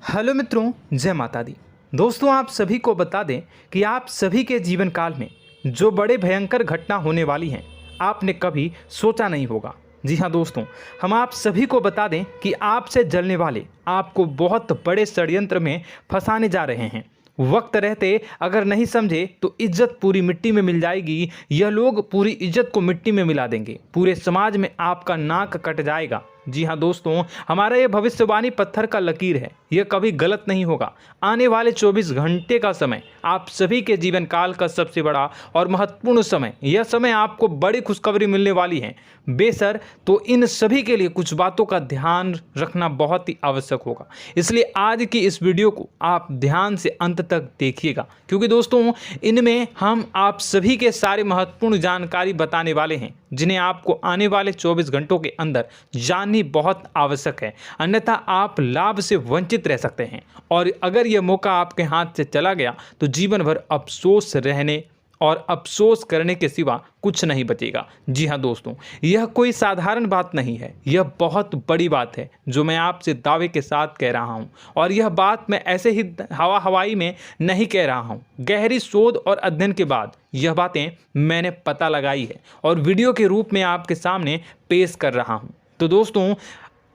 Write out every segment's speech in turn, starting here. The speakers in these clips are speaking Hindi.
हेलो मित्रों, जय माता दी। दोस्तों, आप सभी को बता दें कि आप सभी के जीवन काल में जो बड़े भयंकर घटना होने वाली हैं, आपने कभी सोचा नहीं होगा। जी हाँ दोस्तों, हम आप सभी को बता दें कि आपसे जलने वाले आपको बहुत बड़े षड्यंत्र में फंसाने जा रहे हैं। वक्त रहते अगर नहीं समझे तो इज्जत पूरी मिट्टी में मिल जाएगी। यह लोग पूरी इज्जत को मिट्टी में मिला देंगे। पूरे समाज में आपका नाक कट जाएगा। जी हाँ दोस्तों, हमारा ये भविष्यवाणी पत्थर का लकीर है, यह कभी गलत नहीं होगा। आने वाले 24 घंटे का समय आप सभी के जीवन काल का सबसे बड़ा और महत्वपूर्ण समय। यह समय आपको बड़ी खुशखबरी मिलने वाली है बेसर, तो इन सभी के लिए कुछ बातों का ध्यान रखना बहुत ही आवश्यक होगा। इसलिए आज की इस वीडियो को आप ध्यान से अंत तक देखिएगा, क्योंकि दोस्तों इनमें हम आप सभी के सारे महत्वपूर्ण जानकारी बताने वाले हैं, जिन्हें आपको आने वाले 24 घंटों के अंदर जाननी बहुत आवश्यक है। अन्यथा आप लाभ से वंचित रह सकते हैं, और अगर यह मौका आपके हाथ से चला गया तो जीवन भर अफसोस रहने और अफसोस करने के सिवा कुछ नहीं बचेगा। जी हाँ दोस्तों, यह कोई साधारण बात नहीं है, यह बहुत बड़ी बात है जो मैं आपसे दावे के साथ कह रहा हूँ। और यह बात मैं ऐसे ही हवाई में नहीं कह रहा हूँ। गहरी शोध और अध्ययन के बाद यह बातें मैंने पता लगाई है और वीडियो के रूप में आपके सामने पेश कर रहा हूँ। तो दोस्तों,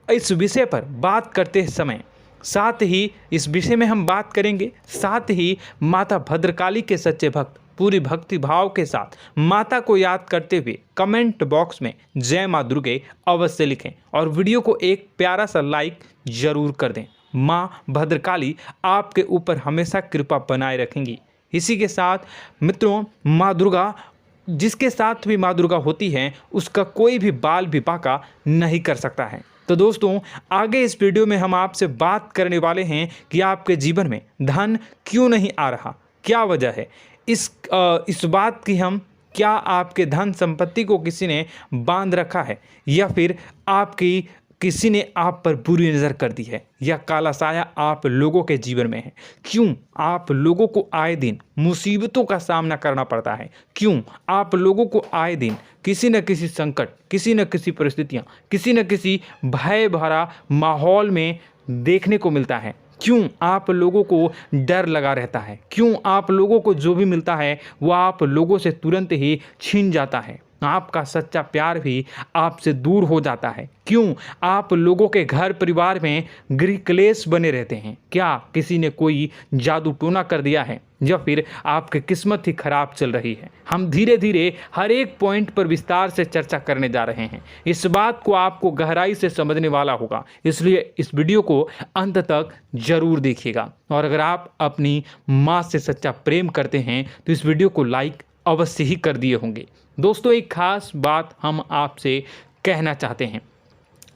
इस विषय पर बात करते समय साथ ही इस विषय में हम बात करेंगे, साथ ही माता भद्रकाली के सच्चे भक्त पूरी भक्ति भाव के साथ माता को याद करते हुए कमेंट बॉक्स में जय माँ दुर्गे अवश्य लिखें और वीडियो को एक प्यारा सा लाइक जरूर कर दें। माँ भद्रकाली आपके ऊपर हमेशा कृपा बनाए रखेंगी। इसी के साथ मित्रों, माँ दुर्गा, जिसके साथ भी माँ दुर्गा होती हैं, उसका कोई भी बाल भी बांका नहीं कर सकता है। तो दोस्तों, आगे इस वीडियो में हम आपसे बात करने वाले हैं कि आपके जीवन में धन क्यों नहीं आ रहा, क्या वजह है इस बात की। हम क्या आपके धन संपत्ति को किसी ने बांध रखा है, या फिर आपकी किसी ने आप पर बुरी नज़र कर दी है, या काला साया आप लोगों के जीवन में है। क्यों आप लोगों को आए दिन मुसीबतों का सामना करना पड़ता है, क्यों आप लोगों को आए दिन किसी न किसी संकट, किसी न किसी परिस्थितियाँ, किसी न किसी भय भरा माहौल में देखने को मिलता है, क्यों आप लोगों को डर लगा रहता है, क्यों आप लोगों को जो भी मिलता है वो आप लोगों से तुरंत ही छीन जाता है, आपका सच्चा प्यार भी आपसे दूर हो जाता है, क्यों आप लोगों के घर परिवार में गृह क्लेश बने रहते हैं। क्या किसी ने कोई जादू टोना कर दिया है, या फिर आपकी किस्मत ही खराब चल रही है। हम धीरे धीरे हर एक पॉइंट पर विस्तार से चर्चा करने जा रहे हैं। इस बात को आपको गहराई से समझने वाला होगा, इसलिए इस वीडियो को अंत तक जरूर देखिएगा। और अगर आप अपनी माँ से सच्चा प्रेम करते हैं तो इस वीडियो को लाइक अवश्य ही कर दिए होंगे। दोस्तों, एक खास बात हम आपसे कहना चाहते हैं।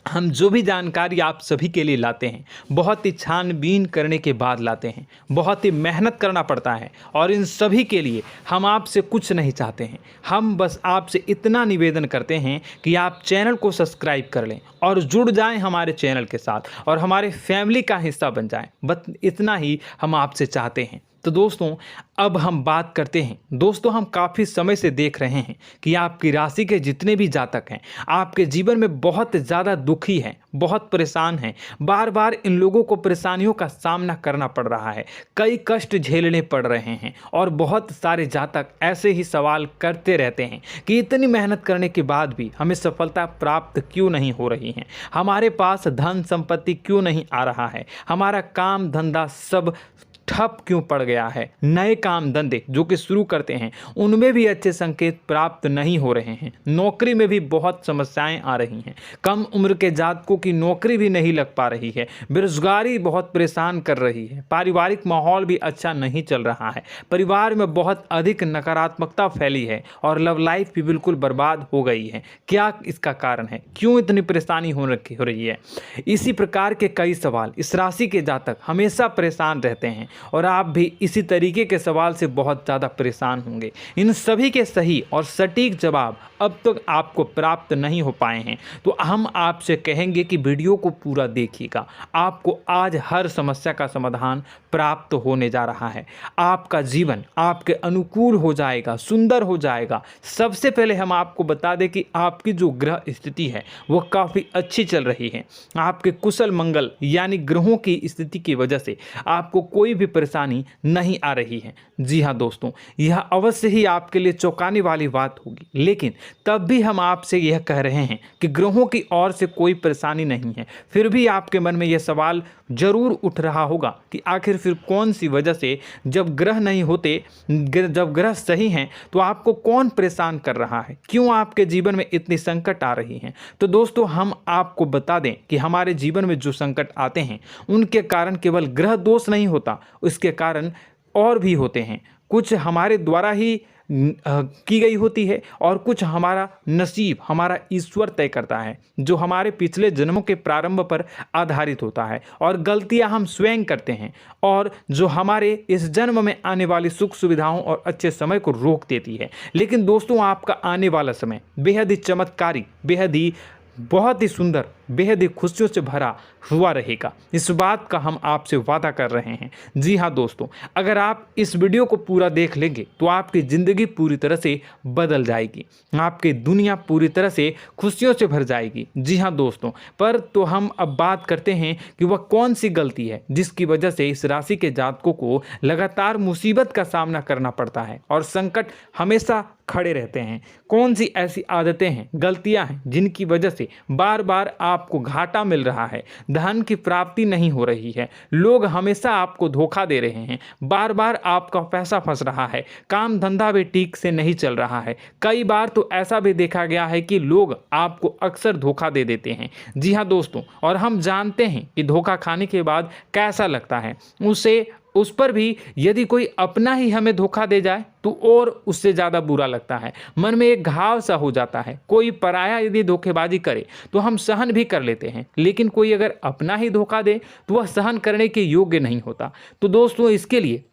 हम जो भी जानकारी आप सभी के लिए लाते हैं, बहुत ही छानबीन करने के बाद लाते हैं, बहुत ही मेहनत करना पड़ता है, और इन सभी के लिए हम आपसे कुछ नहीं चाहते हैं। हम बस आपसे इतना निवेदन करते हैं कि आप चैनल को सब्सक्राइब कर लें और जुड़ जाएं हमारे चैनल के साथ और हमारे फैमिली का हिस्सा बन जाएं। बस इतना ही हम आपसे चाहते हैं। तो दोस्तों, अब हम बात करते हैं। दोस्तों, हम काफ़ी समय से देख रहे हैं कि आपकी राशि के जितने भी जातक हैं, आपके जीवन में बहुत ज़्यादा दुखी हैं, बहुत परेशान हैं। बार बार इन लोगों को परेशानियों का सामना करना पड़ रहा है, कई कष्ट झेलने पड़ रहे हैं, और बहुत सारे जातक ऐसे ही सवाल करते रहते हैं कि इतनी मेहनत करने के बाद भी हमें सफलता प्राप्त क्यों नहीं हो रही है, हमारे पास धन संपत्ति क्यों नहीं आ रहा है, हमारा काम धंधा सब ठप क्यों पड़ गया है, नए काम धंधे जो कि शुरू करते हैं उनमें भी अच्छे संकेत प्राप्त नहीं हो रहे हैं, नौकरी में भी बहुत समस्याएं आ रही हैं, कम उम्र के जातकों की नौकरी भी नहीं लग पा रही है, बेरोजगारी बहुत परेशान कर रही है, पारिवारिक माहौल भी अच्छा नहीं चल रहा है, परिवार में बहुत अधिक नकारात्मकता फैली है, और लव लाइफ भी बिल्कुल बर्बाद हो गई है। क्या इसका कारण है, क्यों इतनी परेशानी हो रही है? इसी प्रकार के कई सवाल इस राशि के जातक हमेशा परेशान रहते हैं, और आप भी इसी तरीके के सवाल से बहुत ज़्यादा परेशान होंगे। इन सभी के सही और सटीक जवाब अब तक आपको प्राप्त नहीं हो पाए हैं, तो हम आपसे कहेंगे कि वीडियो को पूरा देखिएगा। आपको आज हर समस्या का समाधान प्राप्त होने जा रहा है। आपका जीवन आपके अनुकूल हो जाएगा, सुंदर हो जाएगा। सबसे पहले हम आपको बता दें कि आपकी जो ग्रह स्थिति है वो काफ़ी अच्छी चल रही है। आपके कुशल मंगल यानी ग्रहों की स्थिति की वजह से आपको कोई भी परेशानी नहीं आ रही है। जी हाँ दोस्तों, यह अवश्य ही आपके लिए चौंकाने वाली बात होगी, लेकिन तब भी हम आपसे यह कह रहे हैं कि ग्रहों की ओर से कोई परेशानी नहीं है। फिर भी आपके मन में यह सवाल जरूर उठ रहा होगा कि आखिर फिर कौन सी वजह से, जब ग्रह नहीं होते, जब ग्रह सही हैं, तो आपको कौन परेशान कर रहा है, क्यों आपके जीवन में इतनी संकट आ रही हैं। तो दोस्तों, हम आपको बता दें कि हमारे जीवन में जो संकट आते हैं उनके कारण केवल ग्रह दोष नहीं होता, उसके कारण और भी होते हैं। कुछ हमारे द्वारा ही की गई होती है और कुछ हमारा नसीब, हमारा ईश्वर तय करता है, जो हमारे पिछले जन्मों के प्रारंभ पर आधारित होता है, और गलतियां हम स्वयं करते हैं, और जो हमारे इस जन्म में आने वाली सुख सुविधाओं और अच्छे समय को रोक देती है। लेकिन दोस्तों, आपका आने वाला समय बेहद ही चमत्कारी, बेहद ही बहुत ही सुंदर, बेहद ही खुशियों से भरा हुआ रहेगा। इस बात का हम आपसे वादा कर रहे हैं। जी हाँ दोस्तों, अगर आप इस वीडियो को पूरा देख लेंगे तो आपकी ज़िंदगी पूरी तरह से बदल जाएगी, आपकी दुनिया पूरी तरह से खुशियों से भर जाएगी। जी हाँ दोस्तों, पर तो हम अब बात करते हैं कि वह कौन सी गलती है जिसकी वजह से इस राशि के जातकों को लगातार मुसीबत का सामना करना पड़ता है और संकट हमेशा खड़े रहते हैं। कौन सी ऐसी आदतें हैं, गलतियां हैं जिनकी वजह से बार बार आपको घाटा मिल रहा है, धन की प्राप्ति नहीं हो रही है, लोग हमेशा आपको धोखा दे रहे हैं, बार बार आपका पैसा फंस रहा है, काम धंधा भी ठीक से नहीं चल रहा है। कई बार तो ऐसा भी देखा गया है कि लोग आपको अक्सर धोखा दे देते हैं। जी हाँ दोस्तों, और हम जानते हैं कि धोखा खाने के बाद कैसा लगता है। उस पर भी यदि कोई अपना ही हमें धोखा दे जाए तो और उससे ज़्यादा बुरा लगता है, मन में एक घाव सा हो जाता है। कोई पराया यदि धोखेबाजी करे तो हम सहन भी कर लेते हैं, लेकिन कोई अगर अपना ही धोखा दे तो वह सहन करने के योग्य नहीं होता। तो दोस्तों, इसके लिए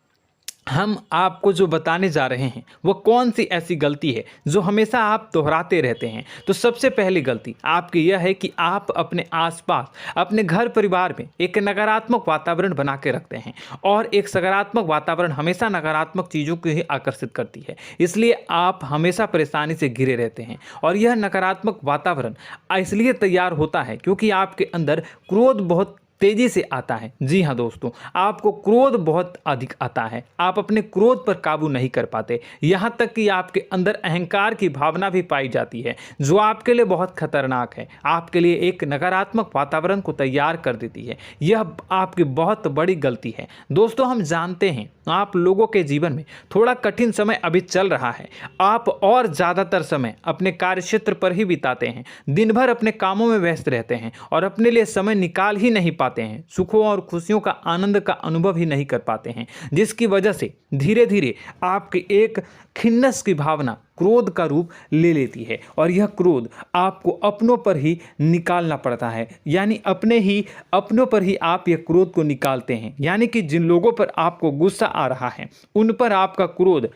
हम आपको जो बताने जा रहे हैं वो कौन सी ऐसी गलती है जो हमेशा आप दोहराते रहते हैं। तो सबसे पहली गलती आपकी यह है कि आप अपने आसपास, अपने घर परिवार में एक नकारात्मक वातावरण बना के रखते हैं, और एक सकारात्मक वातावरण हमेशा नकारात्मक चीज़ों को ही आकर्षित करती है। इसलिए आप हमेशा परेशानी से घिरे रहते हैं, और यह नकारात्मक वातावरण इसलिए तैयार होता है क्योंकि आपके अंदर क्रोध बहुत तेजी से आता है। जी हाँ दोस्तों, आपको क्रोध बहुत अधिक आता है, आप अपने क्रोध पर काबू नहीं कर पाते, यहाँ तक कि आपके अंदर अहंकार की भावना भी पाई जाती है, जो आपके लिए बहुत खतरनाक है, आपके लिए एक नकारात्मक वातावरण को तैयार कर देती है। यह आपकी बहुत बड़ी गलती है। दोस्तों, हम जानते हैं आप लोगों के जीवन में थोड़ा कठिन समय अभी चल रहा है। आप और ज़्यादातर समय अपने कार्यक्षेत्र पर ही बिताते हैं, दिन भर अपने कामों में व्यस्त रहते हैं और अपने लिए समय निकाल ही नहीं पाते हैं, सुखों और खुशियों का आनंद का अनुभव ही नहीं कर पाते हैं, जिसकी वजह से धीरे धीरे आपकी एक खिन्नस की भावना क्रोध का रूप ले लेती है, और यह क्रोध आपको अपनों पर ही निकालना पड़ता है। यानी अपनों पर ही आप यह क्रोध को निकालते हैं। यानी कि जिन लोगों पर आपको गुस्सा आ रहा है उन पर आपका क्रोध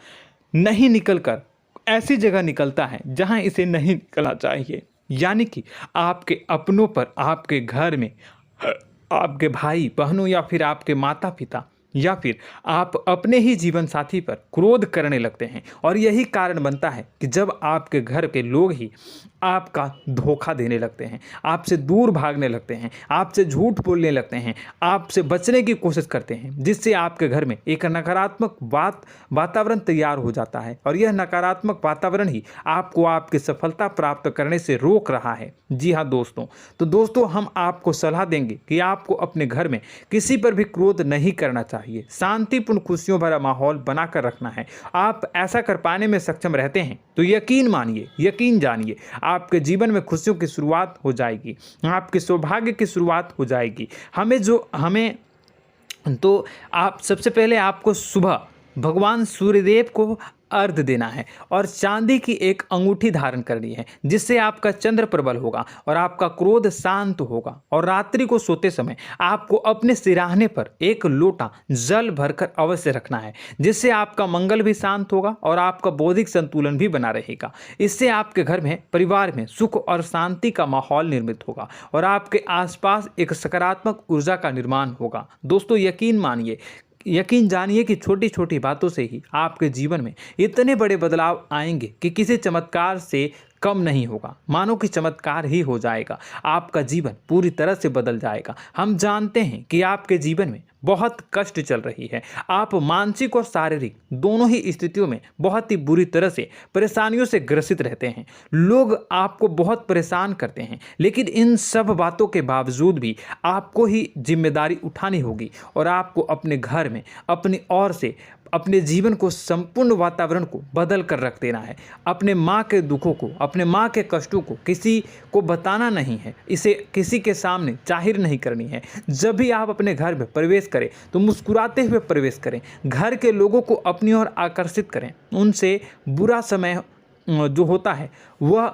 नहीं निकलकर ऐसी जगह निकलता है जहां इसे नहीं निकलना चाहिए। यानी कि आपके अपनों पर, आपके घर में आपके भाई बहनों या फिर आपके माता पिता या फिर आप अपने ही जीवन साथी पर क्रोध करने लगते हैं, और यही कारण बनता है कि जब आपके घर के लोग ही आपका धोखा देने लगते हैं, आपसे दूर भागने लगते हैं, आपसे झूठ बोलने लगते हैं, आपसे बचने की कोशिश करते हैं, जिससे आपके घर में एक नकारात्मक वातावरण तैयार हो जाता है, और यह नकारात्मक वातावरण ही आपको आपकी सफलता प्राप्त करने से रोक रहा है। जी हाँ दोस्तों, तो दोस्तों, हम आपको सलाह देंगे कि आपको अपने घर में किसी पर भी क्रोध नहीं करना चाहिए, शांतिपूर्ण खुशियों भरा माहौल बनाकर रखना है। आप ऐसा कर पाने में सक्षम रहते हैं तो यकीन मानिए, यकीन जानिए, आपके जीवन में खुशियों की शुरुआत हो जाएगी, आपके सौभाग्य की शुरुआत हो जाएगी। तो आप सबसे पहले आपको सुबह भगवान सूर्यदेव को अर्घ देना है और चांदी की एक अंगूठी धारण करनी है, जिससे आपका चंद्र प्रबल होगा और आपका क्रोध शांत होगा। और रात्रि को सोते समय आपको अपने सिराहने पर एक लोटा जल भरकर अवश्य रखना है, जिससे आपका मंगल भी शांत होगा और आपका बौद्धिक संतुलन भी बना रहेगा। इससे आपके घर में, परिवार में सुख और शांति का माहौल निर्मित होगा और आपके आसपास एक सकारात्मक ऊर्जा का निर्माण होगा। दोस्तों यकीन जानिए कि छोटी छोटी बातों से ही आपके जीवन में इतने बड़े बदलाव आएंगे कि किसी चमत्कार से कम नहीं होगा। मानो कि चमत्कार ही हो जाएगा, आपका जीवन पूरी तरह से बदल जाएगा। हम जानते हैं कि आपके जीवन में बहुत कष्ट चल रही है, आप मानसिक और शारीरिक दोनों ही स्थितियों में बहुत ही बुरी तरह से परेशानियों से ग्रसित रहते हैं। लोग आपको बहुत परेशान करते हैं, लेकिन इन सब बातों के बावजूद भी आपको ही जिम्मेदारी उठानी होगी और आपको अपने घर में अपनी ओर से अपने जीवन को, संपूर्ण वातावरण को बदल कर रख देना है। अपने माँ के दुखों को, अपने माँ के कष्टों को किसी को बताना नहीं है, इसे किसी के सामने जाहिर नहीं करनी है। जब भी आप अपने घर में प्रवेश करें तो मुस्कुराते हुए प्रवेश करें, घर के लोगों को अपनी ओर आकर्षित करें। उनसे बुरा समय जो होता है वह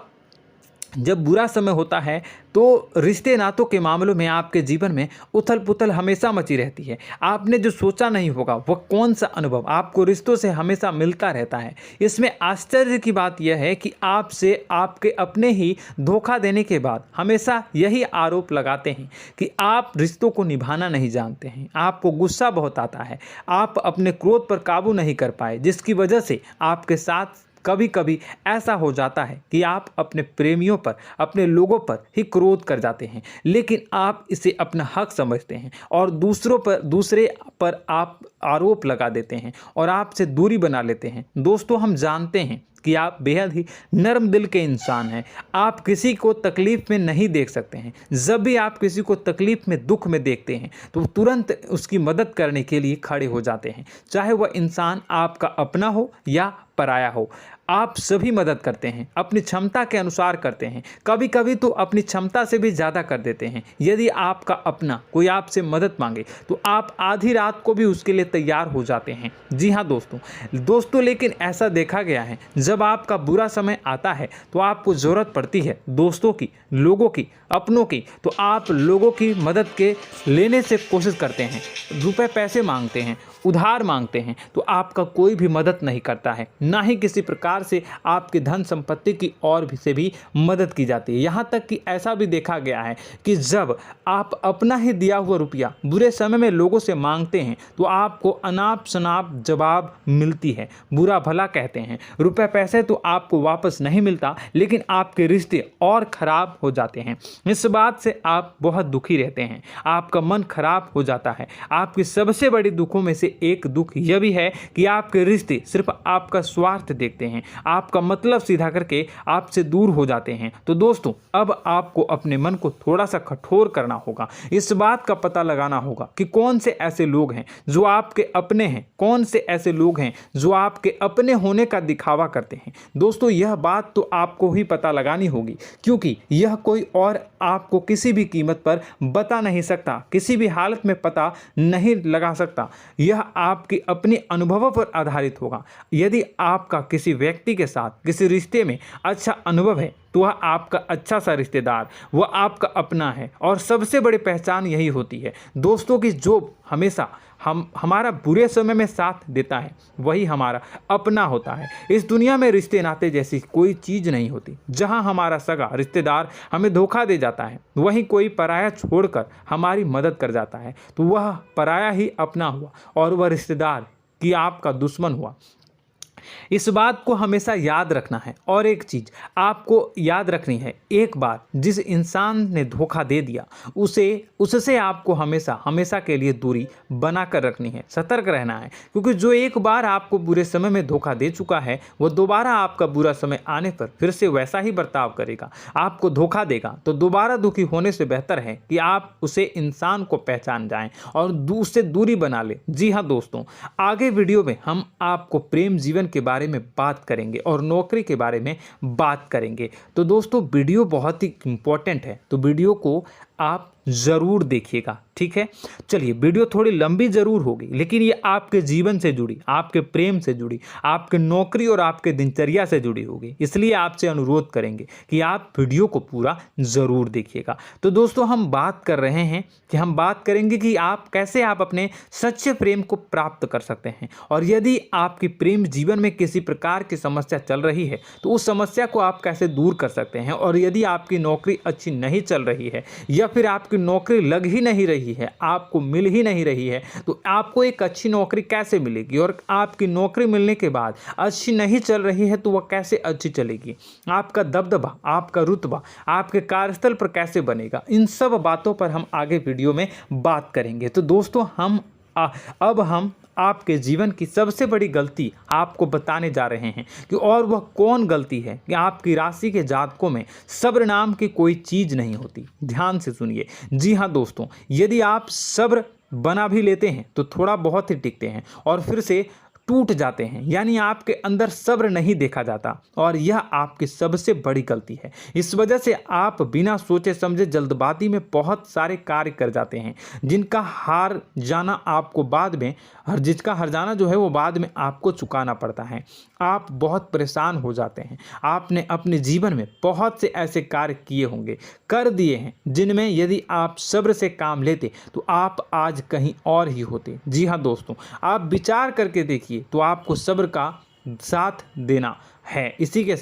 जब बुरा समय होता है तो रिश्ते नातों के मामलों में आपके जीवन में उथल पुथल हमेशा मची रहती है। आपने जो सोचा नहीं होगा वह कौन सा अनुभव आपको रिश्तों से हमेशा मिलता रहता है। इसमें आश्चर्य की बात यह है कि आपसे आपके अपने ही धोखा देने के बाद हमेशा यही आरोप लगाते हैं कि आप रिश्तों को निभाना नहीं जानते हैं, आपको गुस्सा बहुत आता है, आप अपने क्रोध पर काबू नहीं कर पाए, जिसकी वजह से आपके साथ कभी कभी ऐसा हो जाता है कि आप अपने प्रेमियों पर, अपने लोगों पर ही क्रोध कर जाते हैं, लेकिन आप इसे अपना हक समझते हैं और दूसरे पर आप आरोप लगा देते हैं और आपसे दूरी बना लेते हैं। दोस्तों हम जानते हैं कि आप बेहद ही नर्म दिल के इंसान हैं। आप किसी को तकलीफ में नहीं देख सकते हैं। जब भी आप किसी को तकलीफ में, दुख में देखते हैं तो तुरंत उसकी मदद करने के लिए खड़े हो जाते हैं, चाहे वह इंसान आपका अपना हो या पराया हो। आप सभी मदद करते हैं, अपनी क्षमता के अनुसार करते हैं, कभी कभी तो अपनी क्षमता से भी ज़्यादा कर देते हैं। यदि आपका अपना कोई आपसे मदद मांगे तो आप आधी रात को भी उसके लिए तैयार हो जाते हैं। जी हाँ दोस्तों, लेकिन ऐसा देखा गया है जब आपका बुरा समय आता है तो आपको ज़रूरत पड़ती है दोस्तों की, लोगों की, अपनों की, तो आप लोगों की मदद के लेने से कोशिश करते हैं, रुपए पैसे मांगते हैं, उधार मांगते हैं, तो आपका कोई भी मदद नहीं करता है, ना ही किसी प्रकार से आपकी धन संपत्ति की और भी से भी मदद की जाती है। यहाँ तक कि ऐसा भी देखा गया है कि जब आप अपना ही दिया हुआ रुपया बुरे समय में लोगों से मांगते हैं तो आपको अनाप शनाप जवाब मिलती है, बुरा भला कहते हैं। रुपए पैसे तो आपको वापस नहीं मिलता, लेकिन आपके रिश्ते और खराब हो जाते हैं। इस बात से आप बहुत दुखी रहते हैं, आपका मन खराब हो जाता है। आपकी सबसे बड़ी दुखों में से एक दुख यह भी है कि आपके रिश्ते सिर्फ आपका स्वार्थ देखते हैं, आपका मतलब सीधा करके आपसे दूर हो जाते हैं। तो दोस्तों अब आपको अपने मन को थोड़ा सा कठोर करना होगा, इस बात का पता लगाना होगा कि कौन से ऐसे लोग हैं जो आपके अपने हैं, कौन से ऐसे लोग हैं जो आपके अपने होने का दिखावा करते हैं। दोस्तों यह बात तो आपको ही पता लगानी होगी, क्योंकि यह कोई और आपको किसी भी कीमत पर बता नहीं सकता, किसी भी हालत में पता नहीं लगा सकता। यह आपके अपने अनुभवों पर आधारित होगा। यदि आपका किसी व्यक्ति के साथ किसी रिश्ते में अच्छा अनुभव है तो वह आपका अच्छा सा रिश्तेदार, वह आपका अपना है। और सबसे बड़ी पहचान यही होती है दोस्तों की जो हमेशा हमारा बुरे समय में साथ देता है वही हमारा अपना होता है। इस दुनिया में रिश्ते नाते जैसी कोई चीज़ नहीं होती। जहां हमारा सगा रिश्तेदार हमें धोखा दे जाता है, वहीं कोई पराया छोड़कर हमारी मदद कर जाता है तो वह पराया ही अपना हुआ और वह रिश्तेदार की आपका दुश्मन हुआ। इस बात को हमेशा याद रखना है। और एक चीज़ आपको याद रखनी है, एक बार जिस इंसान ने धोखा दे दिया उससे आपको हमेशा हमेशा के लिए दूरी बना कर रखनी है, सतर्क रहना है। क्योंकि जो एक बार आपको बुरे समय में धोखा दे चुका है वह दोबारा आपका बुरा समय आने पर फिर से वैसा ही बर्ताव करेगा, आपको धोखा देगा। तो दोबारा दुखी होने से बेहतर है कि आप उसे इंसान को पहचान जाएं और उससे दूरी बना लें। जी हाँ दोस्तों, आगे वीडियो में हम आपको प्रेम जीवन के बारे में बात करेंगे और नौकरी के बारे में बात करेंगे। तो दोस्तों वीडियो बहुत ही इम्पोर्टेंट है, तो वीडियो को आप ज़रूर देखिएगा, ठीक है। चलिए, वीडियो थोड़ी लंबी ज़रूर होगी, लेकिन ये आपके जीवन से जुड़ी, आपके प्रेम से जुड़ी, आपके नौकरी और आपके दिनचर्या से जुड़ी होगी, इसलिए आपसे अनुरोध करेंगे कि आप वीडियो को पूरा ज़रूर देखिएगा। तो दोस्तों, हम बात कर रहे हैं कि हम बात करेंगे कि आप कैसे आप अपने सच्चे प्रेम को प्राप्त कर सकते हैं, और यदि आपकी प्रेम जीवन में किसी प्रकार की समस्या चल रही है तो उस समस्या को आप कैसे दूर कर सकते हैं, और यदि आपकी नौकरी अच्छी नहीं चल रही है या फिर आपकी नौकरी लग ही नहीं रही है, आपको मिल ही नहीं रही है, तो आपको एक अच्छी नौकरी कैसे मिलेगी, और आपकी नौकरी मिलने के बाद अच्छी नहीं चल रही है तो वह कैसे अच्छी चलेगी, आपका दबदबा, आपका रुतबा आपके कार्यस्थल पर कैसे बनेगा, इन सब बातों पर हम आगे वीडियो में बात करेंगे। तो दोस्तों, अब हम आपके जीवन की सबसे बड़ी गलती आपको बताने जा रहे हैं कि और वह कौन गलती है कि आपकी राशि के जातकों में सब्र नाम की कोई चीज़ नहीं होती। ध्यान से सुनिए। जी हाँ दोस्तों, यदि आप सब्र बना भी लेते हैं तो थोड़ा बहुत ही टिकते हैं और फिर से टूट जाते हैं, यानी आपके अंदर सब्र नहीं देखा जाता, और यह आपकी सबसे बड़ी गलती है। इस वजह से आप बिना सोचे समझे जल्दबाजी में बहुत सारे कार्य कर जाते हैं, जिनका हार जाना आपको बाद में जिसका हर जाना जो है वो बाद में आपको चुकाना पड़ता है। आप बहुत परेशान हो जाते हैं। आपने अपने जीवन में बहुत से ऐसे कार्य किए होंगे, कर दिए हैं, जिनमें यदि आप सब्र से काम लेते तो आप आज कहीं और ही होते। जी हाँ दोस्तों, आप विचार करके देखिए तो आपको सब्र का साथ देना है। इसी के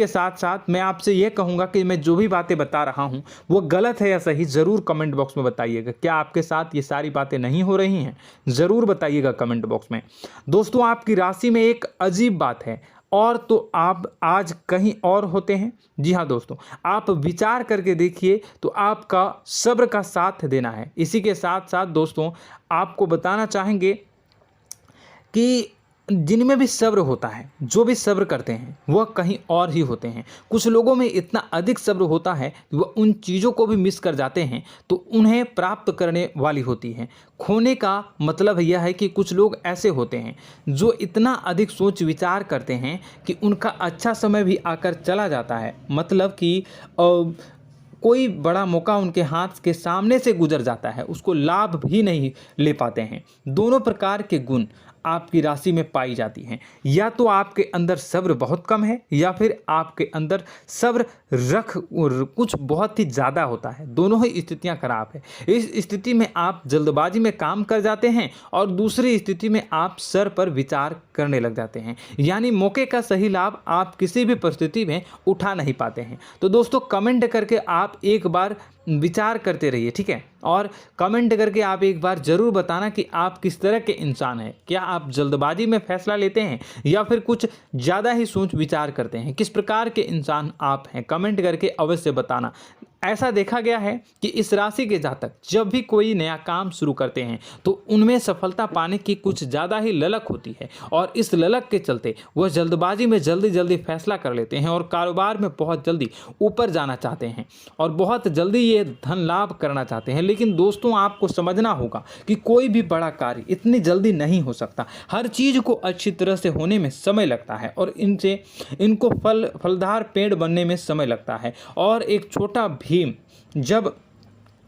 साथ साथ मैं आपसे ये कहूँगा कि मैं जो भी बातें बता रहा हूँ वो गलत है या सही, ज़रूर कमेंट बॉक्स में बताइएगा। क्या आपके साथ ये सारी बातें नहीं हो रही हैं? ज़रूर बताइएगा कमेंट बॉक्स में। दोस्तों, आपकी राशि में एक अजीब बात है, और तो आप आज कहीं और होते हैं। जी हाँ दोस्तों, आप विचार करके देखिए तो आपका सब्र का साथ देना है। इसी के साथ साथ दोस्तों, आपको बताना चाहेंगे कि जिनमें भी सब्र होता है, जो भी सब्र करते हैं वह कहीं और ही होते हैं। कुछ लोगों में इतना अधिक सब्र होता है कि वह उन चीज़ों को भी मिस कर जाते हैं तो उन्हें प्राप्त करने वाली होती हैं। खोने का मतलब यह है कि कुछ लोग ऐसे होते हैं जो इतना अधिक सोच विचार करते हैं कि उनका अच्छा समय भी आकर चला जाता है, मतलब कि कोई बड़ा मौका उनके हाथ के सामने से गुजर जाता है, उसको लाभ भी नहीं ले पाते हैं। दोनों प्रकार के गुण आपकी राशि में पाई जाती हैं। या तो आपके अंदर सब्र बहुत कम है, या फिर आपके अंदर सब्र कुछ बहुत ही ज़्यादा होता है। दोनों ही स्थितियां खराब है। इस स्थिति में आप जल्दबाजी में काम कर जाते हैं, और दूसरी स्थिति में आप सर पर विचार करने लग जाते हैं, यानी मौके का सही लाभ आप किसी भी परिस्थिति में उठा नहीं पाते हैं। तो दोस्तों, कमेंट करके आप एक बार विचार करते रहिए, ठीक है, और कमेंट करके आप एक बार ज़रूर बताना कि आप किस तरह के इंसान हैं। क्या आप जल्दबाजी में फैसला लेते हैं या फिर कुछ ज़्यादा ही सोच विचार करते हैं? किस प्रकार के इंसान आप हैं? कमेंट करके अवश्य बताना। ऐसा देखा गया है कि इस राशि के जातक जब भी कोई नया काम शुरू करते हैं तो उनमें सफलता पाने की कुछ ज़्यादा ही ललक होती है, और इस ललक के चलते वह जल्दबाजी में जल्दी फैसला कर लेते हैं और कारोबार में बहुत जल्दी ऊपर जाना चाहते हैं और बहुत जल्दी ये धन लाभ करना चाहते हैं। लेकिन दोस्तों, आपको समझना होगा कि कोई भी बड़ा कार्य इतनी जल्दी नहीं हो सकता। हर चीज़ को अच्छी तरह से होने में समय लगता है, और इनको फलदार पेड़ बनने में समय लगता है। और एक छोटा भीम जब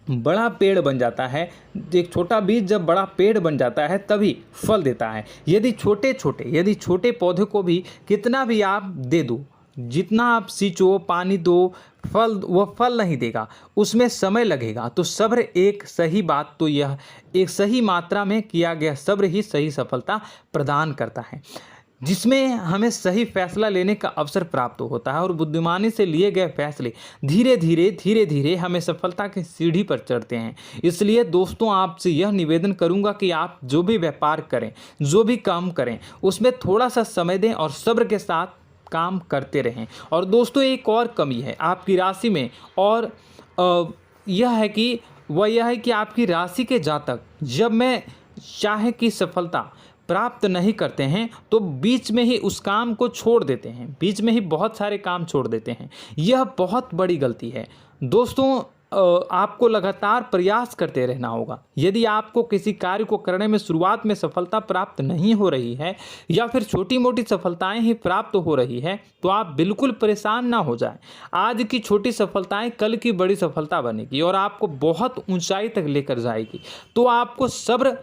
बड़ा पेड़ बन जाता है, एक छोटा बीज जब बड़ा पेड़ बन जाता है तभी फल देता है। यदि छोटे पौधे को भी कितना भी आप दे दो, जितना आप सींचो, पानी दो, वह फल नहीं देगा, उसमें समय लगेगा। तो सब्र एक सही बात, तो यह एक सही मात्रा में किया गया सब्र ही सही सफलता प्रदान करता है, जिसमें हमें सही फैसला लेने का अवसर प्राप्त होता है, और बुद्धिमानी से लिए गए फैसले धीरे धीरे हमें सफलता की सीढ़ी पर चढ़ते हैं। इसलिए दोस्तों, आपसे यह निवेदन करूंगा कि आप जो भी व्यापार करें, जो भी काम करें, उसमें थोड़ा सा समय दें और सब्र के साथ काम करते रहें। और दोस्तों, एक और कमी है आपकी राशि में, और यह है कि आपकी राशि के जातक जब मैं चाहे कि सफलता प्राप्त नहीं करते हैं तो बीच में ही उस काम को छोड़ देते हैं, बीच में ही बहुत सारे काम छोड़ देते हैं। यह बहुत बड़ी गलती है दोस्तों। आपको लगातार प्रयास करते रहना होगा। यदि आपको किसी कार्य को करने में शुरुआत में सफलता प्राप्त नहीं हो रही है या फिर छोटी मोटी सफलताएं ही प्राप्त हो रही है तो आप बिल्कुल परेशान ना हो जाएं। आज की छोटी सफलताएं कल की बड़ी सफलता बनेगी और आपको बहुत ऊंचाई तक लेकर जाएगी। तो आपको सब्र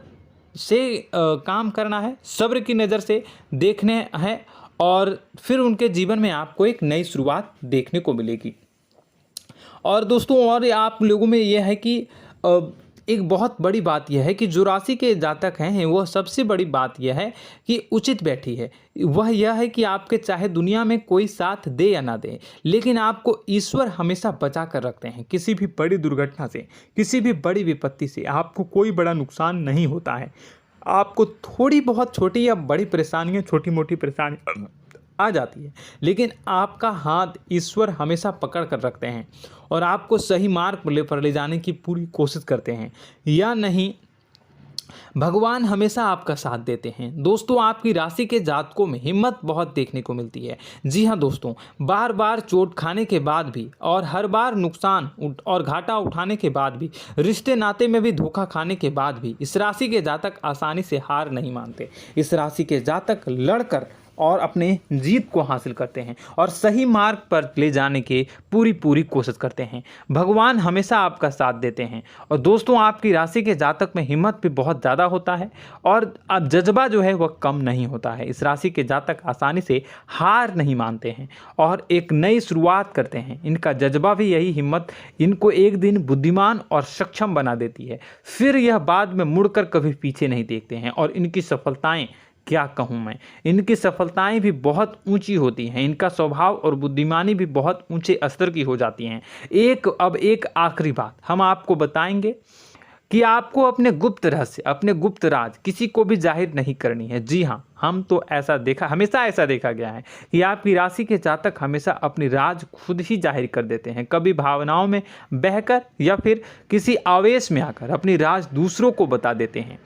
से काम करना है, सब्र की नज़र से देखने हैं और फिर उनके जीवन में आपको एक नई शुरुआत देखने को मिलेगी। और दोस्तों और आप लोगों में यह है कि एक बहुत बड़ी बात यह है कि जो राशि के जातक हैं वह सबसे बड़ी बात यह है कि उचित बैठी है। वह यह है कि आपके चाहे दुनिया में कोई साथ दे या ना दे, लेकिन आपको ईश्वर हमेशा बचा कर रखते हैं। किसी भी बड़ी दुर्घटना से, किसी भी बड़ी विपत्ति से आपको कोई बड़ा नुकसान नहीं होता है। आपको थोड़ी बहुत छोटी या बड़ी परेशानियाँ, छोटी मोटी परेशानी आ जाती है, लेकिन आपका हाथ ईश्वर हमेशा पकड़ कर रखते हैं और आपको सही मार्ग पर ले जाने की पूरी कोशिश करते हैं। या नहीं, भगवान हमेशा आपका साथ देते हैं। दोस्तों आपकी राशि के जातकों में हिम्मत बहुत देखने को मिलती है। जी हाँ दोस्तों, बार बार चोट खाने के बाद भी और हर बार नुकसान और घाटा उठाने के बाद भी, रिश्ते नाते में भी धोखा खाने के बाद भी इस राशि के जातक आसानी से हार नहीं मानते। इस राशि के जातक लड़कर और अपने जीत को हासिल करते हैं और सही मार्ग पर ले जाने की पूरी कोशिश करते हैं। भगवान हमेशा आपका साथ देते हैं। और दोस्तों आपकी राशि के जातक में हिम्मत भी बहुत ज़्यादा होता है और अब जज्बा जो है वह कम नहीं होता है। इस राशि के जातक आसानी से हार नहीं मानते हैं और एक नई शुरुआत करते हैं। इनका जज्बा भी, यही हिम्मत इनको एक दिन बुद्धिमान और सक्षम बना देती है। फिर यह बाद में मुड़कर कभी पीछे नहीं देखते हैं और इनकी सफलताएं, क्या कहूँ मैं, इनकी सफलताएं भी बहुत ऊंची होती हैं। इनका स्वभाव और बुद्धिमानी भी बहुत ऊंचे स्तर की हो जाती हैं। अब एक आखिरी बात हम आपको बताएंगे कि आपको अपने गुप्त रहस्य, अपने गुप्त राज किसी को भी जाहिर नहीं करनी है। जी हाँ, हमेशा ऐसा देखा गया है कि आपकी राशि के जातक हमेशा अपनी राज खुद ही जाहिर कर देते हैं। कभी भावनाओं में बहकर या फिर किसी आवेश में आकर अपनी राज दूसरों को बता देते हैं,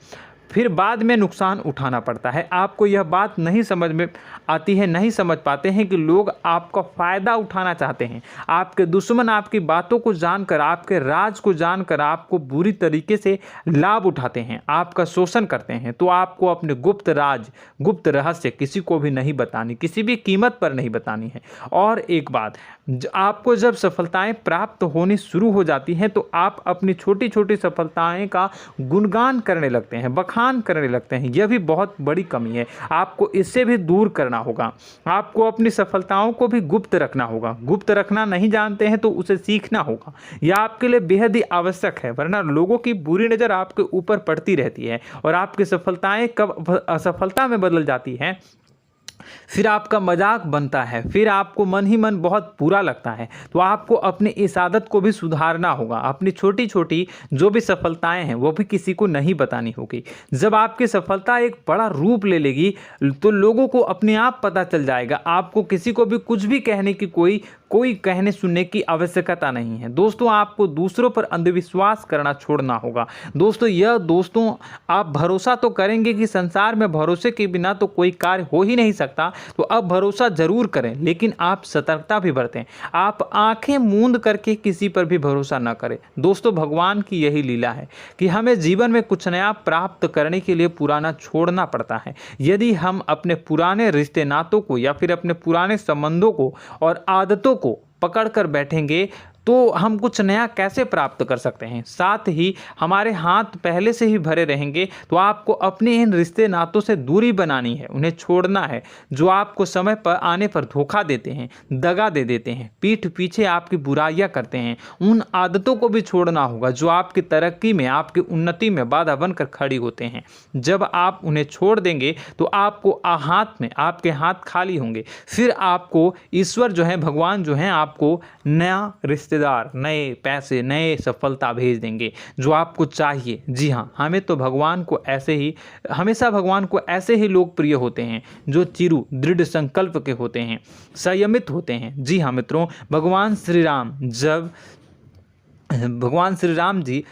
फिर बाद में नुकसान उठाना पड़ता है। आपको यह बात नहीं समझ में आती है, नहीं समझ पाते हैं कि लोग आपका फ़ायदा उठाना चाहते हैं। आपके दुश्मन आपकी बातों को जानकर, आपके राज को जानकर आपको बुरी तरीके से लाभ उठाते हैं, आपका शोषण करते हैं। तो आपको अपने गुप्त राज, गुप्त रहस्य किसी को भी नहीं बतानी, किसी भी कीमत पर नहीं बतानी है। और एक बात, आपको जब सफलताएं प्राप्त होनी शुरू हो जाती हैं तो आप अपनी छोटी छोटी सफलताएं का गुणगान करने लगते हैं, बखान करने लगते हैं। यह भी बहुत बड़ी कमी है, आपको इससे भी दूर करना होगा। आपको अपनी सफलताओं को भी गुप्त रखना होगा। गुप्त रखना नहीं जानते हैं तो उसे सीखना होगा। यह आपके लिए बेहद ही आवश्यक है, वरना लोगों की बुरी नज़र आपके ऊपर पड़ती रहती है और आपकी सफलताएं कब असफलता में बदल जाती हैं, फिर आपका मजाक बनता है, फिर आपको मन ही मन बहुत बुरा लगता है। तो आपको अपनी इस आदत को भी सुधारना होगा। अपनी छोटी छोटी जो भी सफलताएं हैं वो भी किसी को नहीं बतानी होगी। जब आपकी सफलता एक बड़ा रूप ले लेगी तो लोगों को अपने आप पता चल जाएगा। आपको किसी को भी कुछ भी कहने की कोई कहने सुनने की आवश्यकता नहीं है। दोस्तों आपको दूसरों पर अंधविश्वास करना छोड़ना होगा। दोस्तों आप भरोसा तो करेंगे कि संसार में भरोसे के बिना तो कोई कार्य हो ही नहीं सकता, तो अब भरोसा जरूर करें, लेकिन आप सतर्कता भी बरतें। आप आंखें मूंद करके किसी पर भी भरोसा न करें। दोस्तों भगवान की यही लीला है कि हमें जीवन में कुछ नया प्राप्त करने के लिए पुराना छोड़ना पड़ता है। यदि हम अपने पुराने रिश्ते नातों को या फिर अपने पुराने संबंधों को और आदतों को पकड़ कर बैठेंगे तो हम कुछ नया कैसे प्राप्त कर सकते हैं। साथ ही हमारे हाथ पहले से ही भरे रहेंगे। तो आपको अपने इन रिश्ते नातों से दूरी बनानी है, उन्हें छोड़ना है। जो आपको समय पर आने पर धोखा देते हैं, दगा दे देते हैं, पीठ पीछे आपकी बुराइयां करते हैं, उन आदतों को भी छोड़ना होगा जो आपकी तरक्की में, आपकी उन्नति में बाधा बनकर खड़ी होते हैं। जब आप उन्हें छोड़ देंगे तो आपको आपके हाथ खाली होंगे। फिर आपको ईश्वर जो है, भगवान जो है, आपको नया रिश्तेदार, नए पैसे, नए सफलता भेज देंगे जो आपको चाहिए। जी हाँ, हमेशा भगवान को ऐसे ही लोग प्रिय होते हैं जो चिरु दृढ़ संकल्प के होते हैं, संयमित होते हैं। जी हाँ मित्रों, भगवान श्री राम जी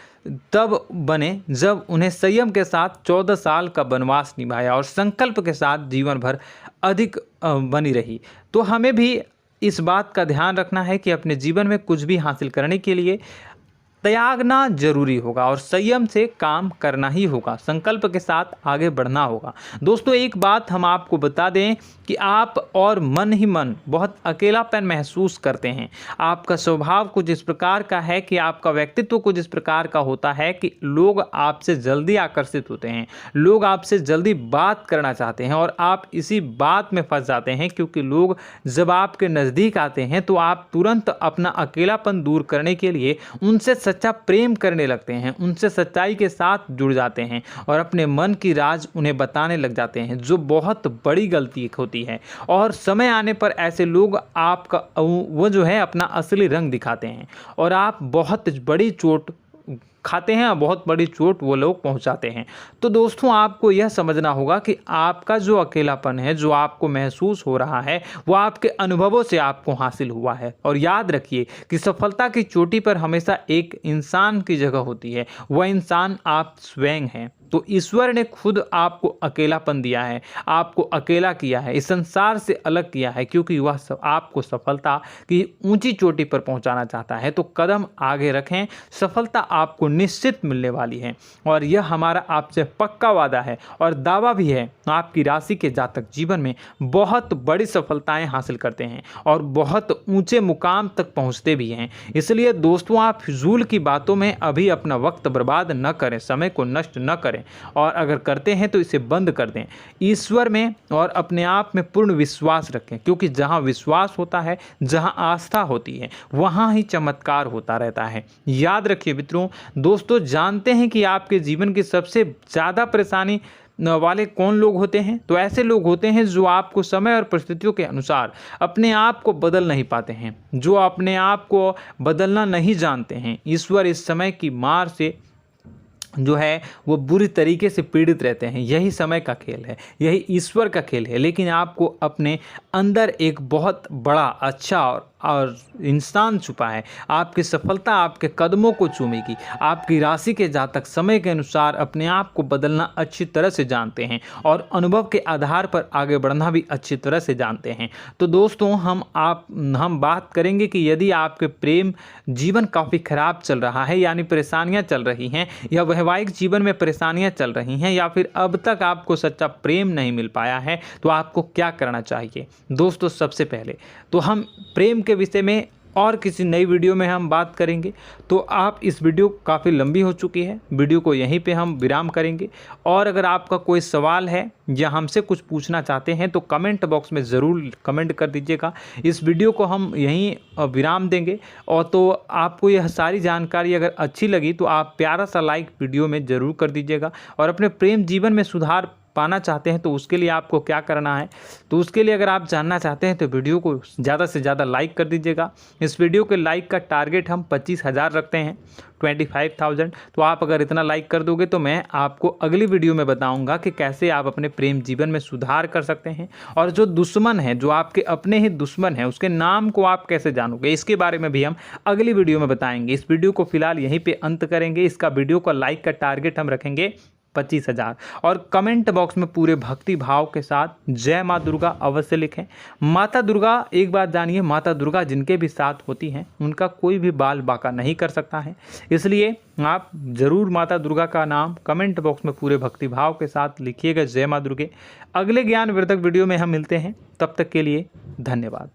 तब बने जब उन्हें संयम के साथ 14 साल का वनवास निभाया और संकल्प के साथ जीवन भर अधिक बनी रही। तो हमें भी इस बात का ध्यान रखना है कि अपने जीवन में कुछ भी हासिल करने के लिए त्यागना जरूरी होगा और संयम से काम करना ही होगा, संकल्प के साथ आगे बढ़ना होगा। दोस्तों एक बात हम आपको बता दें कि आप और मन ही मन बहुत अकेलापन महसूस करते हैं। आपका स्वभाव कुछ इस प्रकार का है कि आपका व्यक्तित्व कुछ इस प्रकार का होता है कि लोग आपसे जल्दी आकर्षित होते हैं, लोग आपसे जल्दी बात करना चाहते हैं और आप इसी बात में फंस जाते हैं, क्योंकि लोग जब आपके नज़दीक आते हैं तो आप तुरंत अपना अकेलापन दूर करने के लिए उनसे सच्चा प्रेम करने लगते हैं, उनसे सच्चाई के साथ जुड़ जाते हैं और अपने मन की राज उन्हें बताने लग जाते हैं, जो बहुत बड़ी गलती होती है। और समय आने पर ऐसे लोग आपका वो जो है अपना असली रंग दिखाते हैं और आप बहुत बड़ी चोट खाते हैं, बहुत बड़ी चोट वो लोग पहुंचाते हैं। तो दोस्तों आपको यह समझना होगा कि आपका जो अकेलापन है, जो आपको महसूस हो रहा है, वो आपके अनुभवों से आपको हासिल हुआ है। और याद रखिए कि सफलता की चोटी पर हमेशा एक इंसान की जगह होती है, वह इंसान आप स्वयं हैं। तो ईश्वर ने खुद आपको अकेलापन दिया है, आपको अकेला किया है, इस संसार से अलग किया है, क्योंकि वह आपको सफलता की ऊंची चोटी पर पहुंचाना चाहता है। तो कदम आगे रखें, सफलता आपको निश्चित मिलने वाली है और यह हमारा आपसे पक्का वादा है और दावा भी है। आपकी राशि के जातक जीवन में बहुत बड़ी सफलताएं हासिल करते हैं और बहुत ऊंचे मुकाम तक पहुंचते भी हैं। इसलिए दोस्तों आप फिजूल की बातों में अभी अपना वक्त बर्बाद न करें, समय को नष्ट न करें और अगर करते हैं तो इसे बंद कर दें। ईश्वर में और अपने आप में पूर्ण विश्वास रखें, क्योंकि जहां विश्वास होता है, जहां आस्था होती है, वहां ही चमत्कार होता रहता है। याद रखिए मित्रों, दोस्तों जानते हैं कि आपके जीवन की सबसे ज़्यादा परेशानी वाले कौन लोग होते हैं? तो ऐसे लोग होते हैं जो आपको समय और परिस्थितियों के अनुसार अपने आप को बदल नहीं पाते हैं, जो अपने आप को बदलना नहीं जानते हैं। ईश्वर इस समय की मार से जो है वो बुरी तरीके से पीड़ित रहते हैं। यही समय का खेल है, यही ईश्वर का खेल है। लेकिन आपको अपने अंदर एक बहुत बड़ा अच्छा और इंसान छुपा है। आपकी सफलता आपके कदमों को चूमेगी। आपकी राशि के जातक समय के अनुसार अपने आप को बदलना अच्छी तरह से जानते हैं और अनुभव के आधार पर आगे बढ़ना भी अच्छी तरह से जानते हैं। तो दोस्तों हम बात करेंगे कि यदि आपके प्रेम जीवन काफ़ी खराब चल रहा है, यानी परेशानियां चल रही हैं, या वैवाहिक जीवन में परेशानियां चल रही हैं, या फिर अब तक आपको सच्चा प्रेम नहीं मिल पाया है, तो आपको क्या करना चाहिए। दोस्तों सबसे पहले तो हम प्रेम के विषय में और किसी नई वीडियो में हम बात करेंगे। तो आप इस वीडियो काफ़ी लंबी हो चुकी है, वीडियो को यहीं पे हम विराम करेंगे। और अगर आपका कोई सवाल है या हमसे कुछ पूछना चाहते हैं तो कमेंट बॉक्स में ज़रूर कमेंट कर दीजिएगा। इस वीडियो को हम यहीं विराम देंगे। और तो आपको यह सारी जानकारी अगर अच्छी लगी तो आप प्यारा सा लाइक वीडियो में ज़रूर कर दीजिएगा। और अपने प्रेम जीवन में सुधार पाना चाहते हैं तो उसके लिए आपको क्या करना है, तो उसके लिए अगर आप जानना चाहते हैं तो वीडियो को ज़्यादा से ज़्यादा लाइक कर दीजिएगा। इस वीडियो के लाइक का टारगेट हम 25,000 रखते हैं, 25,000। तो आप अगर इतना लाइक कर दोगे तो मैं आपको अगली वीडियो में बताऊंगा कि कैसे आप अपने प्रेम जीवन में सुधार कर सकते हैं। और जो दुश्मन है, जो आपके अपने ही दुश्मन है, उसके नाम को आप कैसे जानोगे, इसके बारे में भी हम अगली वीडियो में बताएंगे। इस वीडियो को फिलहाल यहीं पर अंत करेंगे। इसका वीडियो का लाइक का टारगेट हम रखेंगे 25,000। और कमेंट बॉक्स में पूरे भक्ति भाव के साथ जय माँ दुर्गा अवश्य लिखें। माता दुर्गा, एक बात जानिए, माता दुर्गा जिनके भी साथ होती हैं उनका कोई भी बाल बाका नहीं कर सकता है। इसलिए आप ज़रूर माता दुर्गा का नाम कमेंट बॉक्स में पूरे भक्ति भाव के साथ लिखिएगा, जय माँ दुर्गे। अगले ज्ञानवर्धक वीडियो में हम मिलते हैं, तब तक के लिए धन्यवाद।